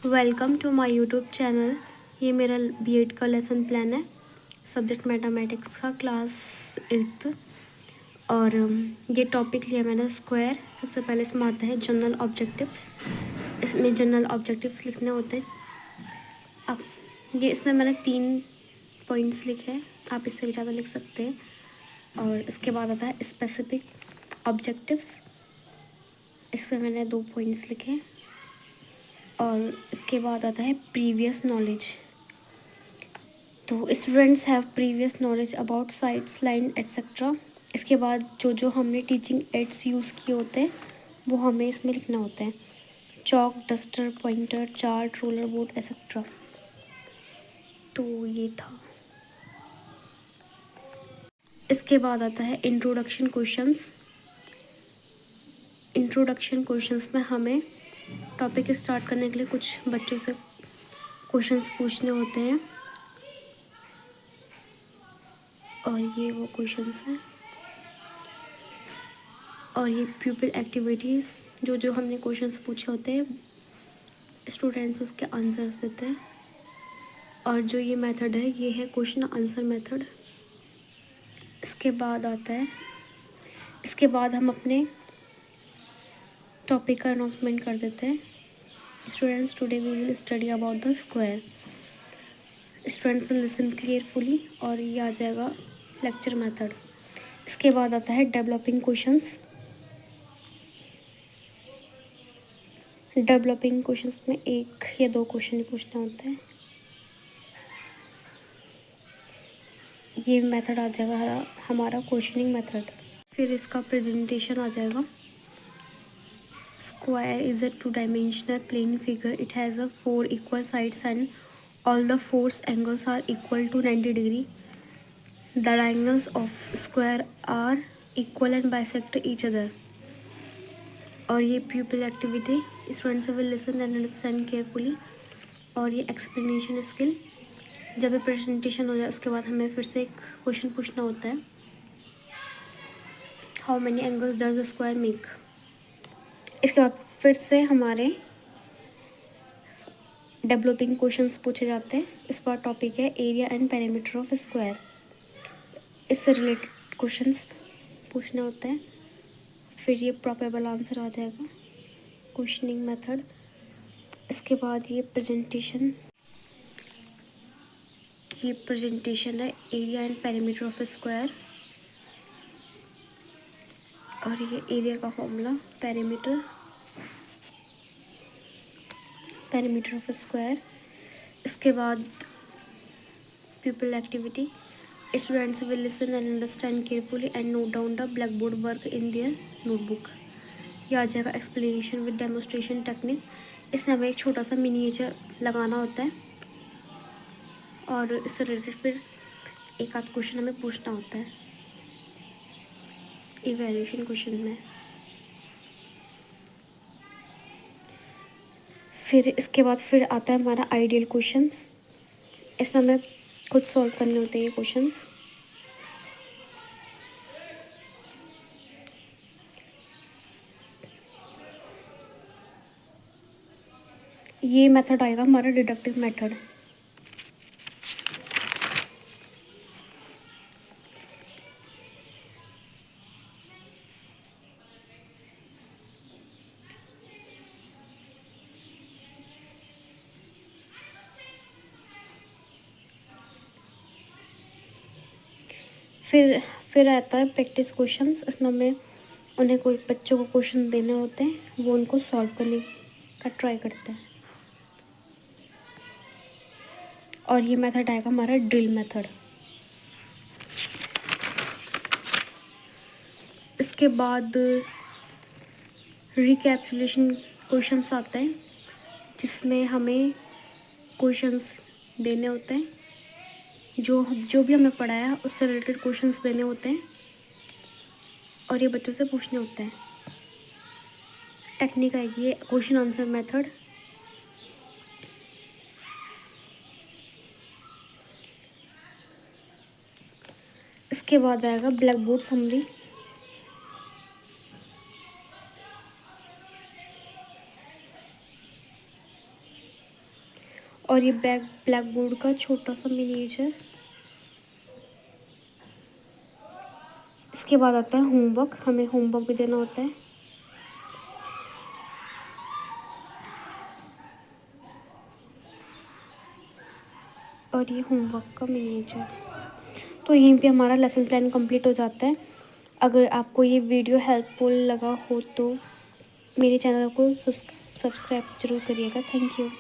Welcome to my YouTube channel. ये मेरा BEd का लेसन प्लान है, सब्जेक्ट मैथमेटिक्स का, क्लास 8th। और ये टॉपिक लिया मैंने स्क्वायर। सबसे पहले इसमें आता है जनरल ऑब्जेक्टिव्स। इसमें जनरल ऑब्जेक्टिव्स लिखने होते हैं। अब इसमें मैंने 3 पॉइंट्स लिखे हैं, आप इससे भी ज़्यादा लिख सकते हैं। और इसके बाद आता है स्पेसिफिक ऑब्जेक्टिव्स। इसमें मैंने 2 पॉइंट्स लिखे हैं। और इसके बाद आता है प्रीवियस नॉलेज। तो students have previous knowledge about sites, line etcetera. इसके बाद जो हमने टीचिंग एड्स यूज़ किए होते हैं वो हमें इसमें लिखना होता है। Chalk, duster, pointer, chart, roller board etcetera. तो ये था। इसके बाद आता है इंट्रोडक्शन क्वेश्चंस। इंट्रोडक्शन क्वेश्चंस में हमें टॉपिक स्टार्ट करने के लिए कुछ बच्चों से क्वेश्चंस पूछने होते हैं। और ये वो क्वेश्चंस हैं। और ये प्यूपिल एक्टिविटीज़, जो हमने क्वेश्चंस पूछे होते हैं स्टूडेंट्स उसके आंसर्स देते हैं। और जो ये मेथड है ये है क्वेश्चन आंसर मेथड। इसके बाद आता है, इसके बाद हम अपने टॉपिक का अनाउंसमेंट कर देते हैं। Students, today we will study about the square. Students listen clearfully. और ये आ जाएगा लेक्चर मेथड। इसके बाद आता है डेवलपिंग क्वेश्चंस। डेवलपिंग क्वेश्चंस में 1 या 2 क्वेश्चन ही पूछने होते हैं। ये मेथड आ जाएगा हमारा क्वेश्चनिंग मेथड। फिर इसका प्रेजेंटेशन आ जाएगा। Square is a 2-dimensional plane figure. It has a 4 equal sides and all the 4 angles are equal to 90 degree. The diagonals of square are equal and bisect each other. और ये pupil activity, students will listen and understand carefully. और ये explanation skill। जब ये presentation हो जाए उसके बाद हमें फिर से एक क्वेश्चन पूछना होता है, how many angles does the square make. इसके बाद फिर से हमारे डेवलपिंग क्वेश्चंस पूछे जाते हैं। इस बार टॉपिक है area and perimeter of square. इससे रिलेटेड क्वेश्चंस पूछने होते हैं। फिर ये प्रोबेबल आंसर आ जाएगा, क्वेश्चनिंग मेथड। इसके बाद ये प्रेजेंटेशन है area and perimeter of square. और ये एरिया का फॉर्मूला पेरीमीटर ऑफ स्क्वायर। इसके बाद pupil activity, students will listen and understand carefully and note down the blackboard work in their notebook। ये आ जाएगा explanation with demonstration technique। इसमें हमें एक छोटा सा मिनिएचर लगाना होता है और इससे रिलेटेड फिर एक आध क्वेश्चन हमें पूछना होता है इवैल्यूएशन क्वेश्चन में। फिर इसके बाद फिर आता है हमारा आइडियल क्वेश्चंस। इसमें हमें खुद सॉल्व करने होते हैं ये क्वेश्चंस। ये मेथड आएगा हमारा डिडक्टिव मेथड। फिर आता है प्रैक्टिस क्वेश्चंस। इसमें हमें उन्हें कोई बच्चों को क्वेश्चन देने होते हैं, वो उनको सॉल्व करने का ट्राई करते हैं। और ये मेथड आएगा हमारा ड्रिल मेथड। इसके बाद रिकैप्चुलेशन क्वेश्चंस आते हैं जिसमें हमें क्वेश्चंस देने होते हैं, जो भी हमें पढ़ाया उससे रिलेटेड क्वेश्चंस देने होते हैं और ये बच्चों से पूछने होते हैं। टेक्निक आएगी ये क्वेश्चन आंसर मेथड। इसके बाद आएगा ब्लैक बोर्ड समरी। और ये ब्लैक बोर्ड का छोटा सा मिनिएचर। इसके बाद आता है होमवर्क, हमें होमवर्क भी देना होता है। और ये होमवर्क का मिनिएचर। तो यहीं पे हमारा लेसन प्लान कंप्लीट हो जाता है। अगर आपको ये वीडियो हेल्पफुल लगा हो तो मेरे चैनल को सब्सक्राइब जरूर करिएगा। Thank you.